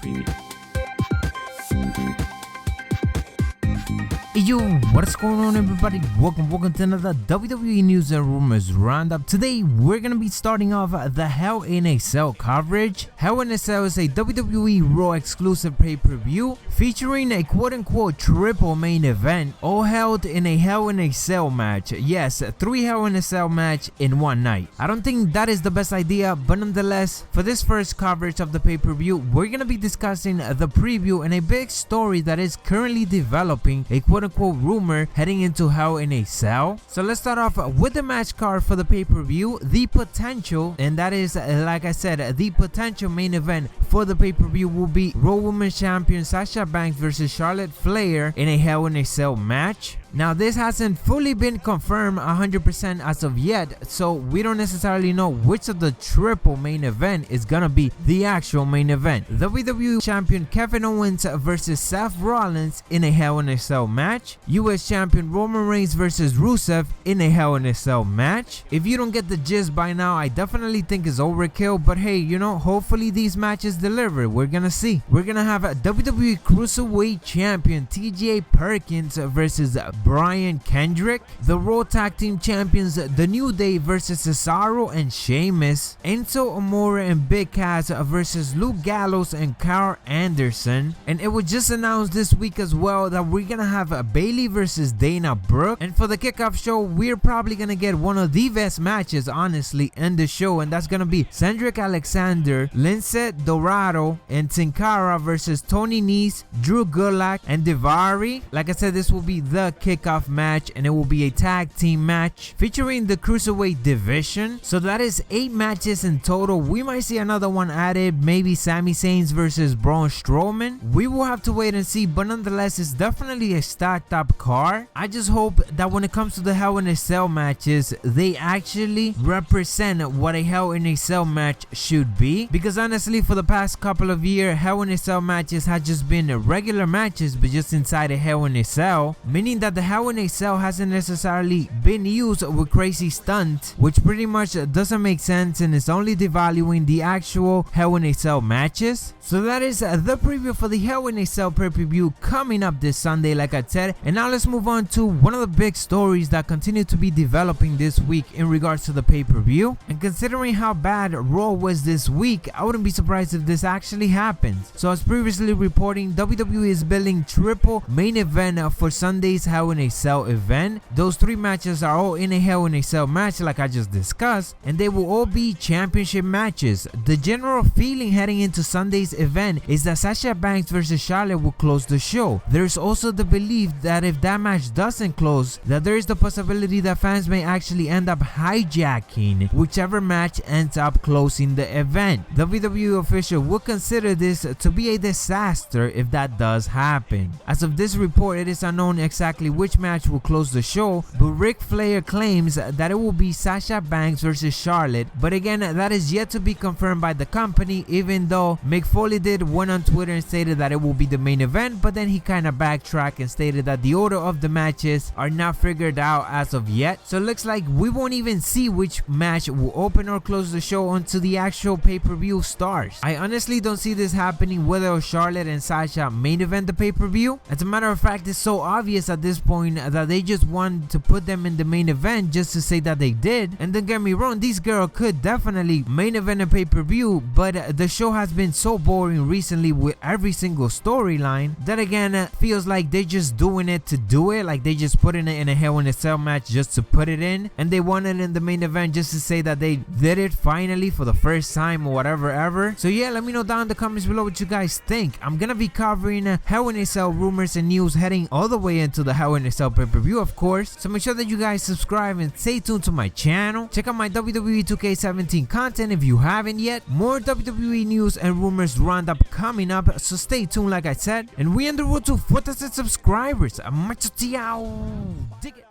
Hey yo, what's going on everybody? Welcome to another WWE News and Rumors Roundup. Today we're gonna be starting off the Hell in a Cell coverage. Hell in a Cell is a WWE Raw exclusive pay-per-view featuring a quote-unquote triple main event, all held in a Hell in a Cell match. Yes, 3 Hell in a Cell match in one night. I don't think that is the best idea, but nonetheless, for this first coverage of the pay-per-view, we're gonna be discussing the preview and a big story that is currently developing, a quote-unquote rumor heading into Hell in a Cell. So let's start off with the match card for the pay-per-view, the potential, and that is, like I said, the potential main event for the pay-per-view will be Raw Women's Champion Sasha Banks versus Charlotte Flair in a Hell in a Cell match. Now this hasn't fully been confirmed 100% as of yet, so we don't necessarily know which of the triple main event is gonna be the actual main event. WWE Champion Kevin Owens versus Seth Rollins in a Hell in a Cell match. US Champion Roman Reigns versus Rusev in a Hell in a Cell match. If you don't get the gist by now, I definitely think it's overkill, but hey, you know, hopefully these matches deliver. We're gonna see. We're gonna have a WWE Cruiserweight Champion TJ Perkins versus Brian Kendrick, the Raw Tag Team Champions The New Day versus Cesaro and Sheamus, Enzo Amore and Big Cass versus Luke Gallows and Carl Anderson. And it was just announced this week as well that we're gonna have Bayley versus Dana Brooke. And for the kickoff show, we're probably gonna get one of the best matches honestly in the show, and that's gonna be Cedric Alexander, Lince Dorado and Sin Cara versus Tony Nese, Drew Gulak and Daivari. Like I said, this will be the kickoff match, and it will be a tag team match featuring the Cruiserweight division. So that is 8 matches in total. We might see another one added, maybe Sami Zayn versus Braun Strowman. We will have to wait and see, but nonetheless, it's definitely a stacked up card. I just hope that when it comes to the Hell in a Cell matches, they actually represent what a Hell in a Cell match should be, because honestly, for the past couple of years, Hell in a Cell matches have just been regular matches but just inside a Hell in a Cell, meaning that the Hell in a Cell hasn't necessarily been used with crazy stunts, which pretty much doesn't make sense and is only devaluing the actual Hell in a Cell matches. So that is the preview for the Hell in a Cell pay-per-view coming up this Sunday, like I said. And now let's move on to one of the big stories that continue to be developing this week in regards to the pay-per-view. And considering how bad Raw was this week, I wouldn't be surprised if this actually happens. So as previously reporting, WWE is building triple main event for Sunday's Hell in a Cell event. Those 3 matches are all in a Hell in a Cell match like I just discussed, and they will all be championship matches. The general feeling heading into Sunday's event is that Sasha Banks versus Charlotte will close the show. There's also the belief that if that match doesn't close, that there is the possibility that fans may actually end up hijacking whichever match ends up closing the event. WWE official would consider this to be a disaster if that does happen. As of this report, it is unknown exactly which match will close the show, but Ric Flair claims that it will be Sasha Banks versus Charlotte, but again, that is yet to be confirmed by the company, even though Mick Foley went on Twitter and stated that it will be the main event, but then he kind of backtracked and stated that the order of the matches are not figured out as of yet. So it looks like we won't even see which match will open or close the show until the actual pay-per-view starts. I honestly don't see this happening whether Charlotte and Sasha main event the pay-per-view. As a matter of fact, it's so obvious at this point that they just want to put them in the main event just to say that they did. And don't get me wrong, these girls could definitely main event a pay-per-view, but the show has been so boring recently with every single storyline that again feels like they're just doing it to do it, like they just putting it in a Hell in a Cell match just to put it in, and they want it in the main event just to say that they did it finally for the first time or whatever ever. So yeah, let me know down in the comments below what you guys think. I'm gonna be covering Hell in a Cell rumors and news heading all the way into the Hell in a Cell pay-per-view, of course. So make sure that you guys subscribe and stay tuned to my channel. Check out my WWE 2K17 content if you haven't yet. More WWE news and rumors roundup coming up, so stay tuned like I said. And we on the road to 4,000 subscribers. Much to y'all. Dig it.